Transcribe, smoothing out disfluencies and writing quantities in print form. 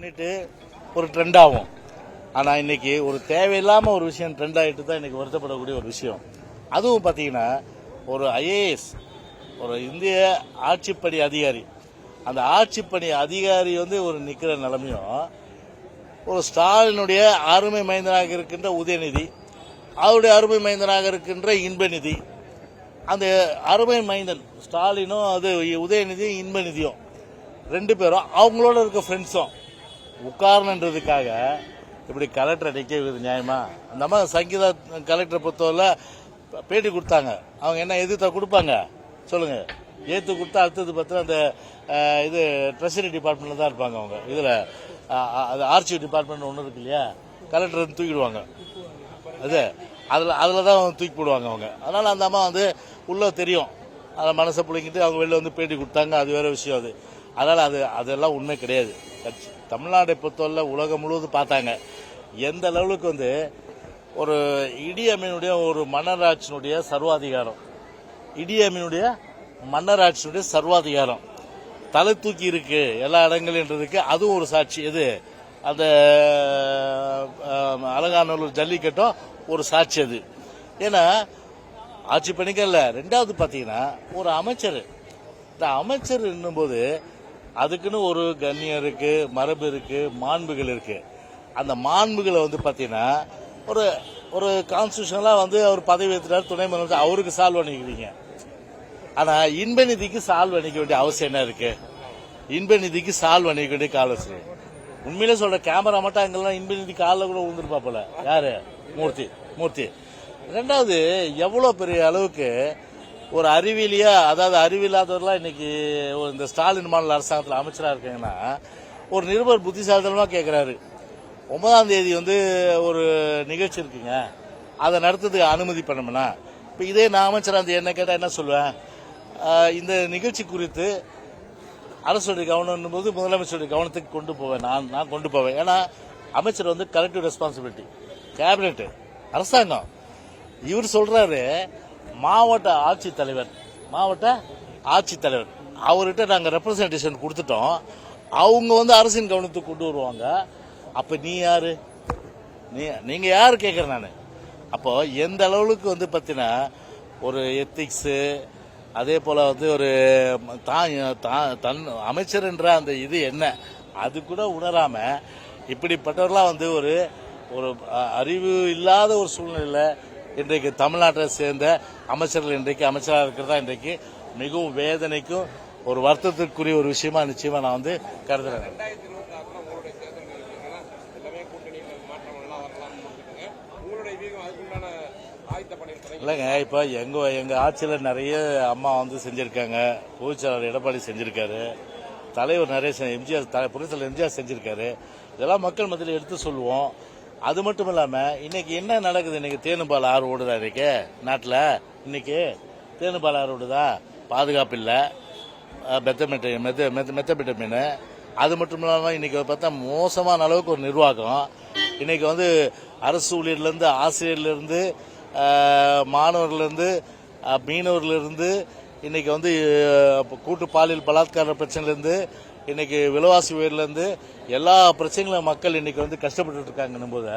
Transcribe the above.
பண்ணிட்டு ஒரு ட்ரெண்ட் ஆகும். ஆனால் இன்னைக்கு ஒரு தேவையில்லாமல் ஒரு விஷயம் ட்ரெண்ட் ஆகிட்டு தான் இன்னைக்கு வருத்தப்படக்கூடிய ஒரு விஷயம். அதுவும் பார்த்தீங்கன்னா ஒரு ஐஏஎஸ், ஒரு இந்திய ஆட்சிப்பணி அதிகாரி, அந்த ஆட்சிப்பணி அதிகாரி ஒரு நிற்கிற நிலைமையும், ஒரு ஸ்டாலினுடைய அருமை மைந்தனாக இருக்கின்ற உதயநிதி, அவருடைய அருமை மைந்தனாக இருக்கின்ற இன்பநிதி, அந்த அருமை மைந்தன் ஸ்டாலினும் அது உதயநிதியும் இன்பநிதியும் ரெண்டு பேரும் அவங்களோட இருக்க ஃப்ரெண்ட்ஸும் உட்காரணுன்றதுக்காக இப்படி கலெக்டரை நிற்க வைக்கிறது நியாயமா? அந்த அம்மா சங்கீதா கலெக்டரை பொறுத்தவரை பேட்டி கொடுத்தாங்க. அவங்க என்ன எதிர்த்தா கொடுப்பாங்க சொல்லுங்க? ஏற்று கொடுத்தா அடுத்தது பார்த்தா அந்த இது ட்ரெஷரி டிபார்ட்மெண்ட்ல தான் இருப்பாங்க. அவங்க இதில் அது ஆர்ச்சிவ் டிபார்ட்மெண்ட் ஒன்று இருக்கு இல்லையா, கலெக்டர் தூக்கிடுவாங்க. அதில் தான் தூக்கி போடுவாங்க அவங்க. அதனால அந்த அம்மா உள்ள தெரியும், அதை மனசை பிடிங்கிட்டு அவங்க வெளில பேட்டி கொடுத்தாங்க. அது வேற விஷயம். அதனால அதெல்லாம் உண்மை கிடையாது. தமிழ்நாட்டை பொறுத்தவரை உலகம் முழுவதும் பார்த்தாங்க எந்த லெவலுக்கு ஒரு இடி அமீனுடைய ஒரு மன்னராட்சியினுடைய சர்வாதிகாரம், இடி அமீனுடைய மன்னராட்சியினுடைய சர்வாதிகாரம் தலை தூக்கி இருக்கு எல்லா இடங்கள்ன்றதுக்கு அதுவும் ஒரு சாட்சி. எது அந்த அலங்காநல்லூர் ஜல்லிக்கட்டும் ஒரு சாட்சி. அது ஏன்னா ஆட்சி பண்ணிக்கல. ரெண்டாவது பாத்தீங்கன்னா ஒரு அமைச்சர், இந்த அமைச்சர் என்னும்போது அதுக்குன்னு ஒரு கண்ணியம் இருக்கு, மரபு இருக்கு, மாண்புகள் இருக்கு. அந்த மாண்புகளை பாத்தீங்கன்னா ஒரு ஒரு கான்ஸ்டியூஷனலா அவர் பதவி ஏற்றுறாரு, துணை முதலமைச்சர், அவருக்கு சால்வ் பண்ணிக்கிறீங்க. ஆனா இன்பநிதிக்கு சால்வ் பண்ணிக்க வேண்டிய அவசியம் என்ன இருக்கு? இன்பநிதிக்கு சால்வ் பண்ணிக்க வேண்டிய காலசு உண்மையிலே சொல்ற, கேமரா மட்டும் அங்கெல்லாம் இன்பநிதி காலில் கூட விழுந்துருப்பாப்பல. யாரு? மூர்த்தி. ரெண்டாவது, எவ்வளவு பெரிய அளவுக்கு ஒரு அறிவியலியா, அதாவது அறிவியலாதவர்களா இன்னைக்கு இந்த ஸ்டாலின் மாநில அரசாங்கத்தில் அமைச்சராக இருக்காங்கன்னா, ஒரு நிருபர் புத்திசாலித்தனமா கேட்கிறாரு, 9ஆம் தேதி ஒரு நிகழ்ச்சி இருக்குங்க, அதை நடத்துறதுக்கு அனுமதி பண்ணணும்னா, இப்ப இதே நான் அமைச்சராக இருந்து என்ன கேட்டா என்ன சொல்லுவேன்? இந்த நிகழ்ச்சி குறித்து அரசுடைய கவனம் போது முதலமைச்சருடைய கவனத்துக்கு கொண்டு போவேன். நான் கொண்டு போவேன். ஏன்னா அமைச்சர் கலெக்டிவ் ரெஸ்பான்சிபிலிட்டி, கேபினெட், அரசாங்கம். இவர் சொல்றாரு மாவட்ட ஆட்சித்தலைவர் அவர்கிட்ட நாங்க ரெப்ரசன்டேஷன் கொடுத்துட்டோம், அவங்க அரசின் கவனத்துக்கு கொண்டு வருவாங்க. அப்ப நீ யாரு? நீங்க யாரு கேட்கறேன் நானு. அப்போ எந்த அளவுக்கு பாத்தீங்கன்னா ஒரு எத்திக்ஸ், அதே போல ஒரு தன் அமைச்சர் என்ற அந்த இது என்ன அது கூட உணராம இப்படிப்பட்டவர்களாம் ஒரு ஒரு அறிவு இல்லாத ஒரு சூழ்நிலையில இன்றைக்கு தமிழ்நாட்டை சேர்ந்த அமைச்சர்கள் இன்றைக்கு அமைச்சராக இருக்கிறதா இன்றைக்கு மிகவும் வேதனைக்கும் ஒரு வருத்தத்திற்குரிய ஒரு விஷயமா நிச்சயமா நான் கருதுறேன். இல்லைங்க, இப்ப எங்க ஆட்சியில நிறைய அம்மா செஞ்சிருக்காங்க, பொதுச்செயலாளர் எடப்பாடி செஞ்சிருக்காரு, தலைவர் நிறைய எம்ஜிஆர், புரட்சியாளர் எம்ஜிஆர் செஞ்சிருக்காரு. இதெல்லாம் மக்கள் மத்தியில் எடுத்து சொல்லுவோம். அது மட்டும் இல்லாம இன்னைக்கு என்ன நடக்குது? இன்னைக்கு தேனுபால் ஆறு ஓடுதா? இன்னைக்கு நாட்டில் இன்னைக்கு தேனுபால் ஆறு ஓடுதா? பாதுகாப்பு இல்லை, மெத்தப்பட்ட மீன். அது மட்டும் இல்லாம இன்னைக்கு பார்த்தா மோசமான அளவுக்கு ஒரு நிர்வாகம். இன்னைக்கு அரசு ஊழியர்ல இருந்து, ஆசிரியர்ல இருந்து, மாணவர்ல இருந்து, மீனவர்ல இருந்து, இன்னைக்கு கூட்டு பாலியல் பலாத்கார பிரச்சனைல இருந்து, இன்னைக்கு விலைவாசி உயர்ல இருந்து எல்லா பிரச்சனைகளும் மக்கள் இன்னைக்கு கஷ்டப்பட்டு இருக்காங்கன்னும் போது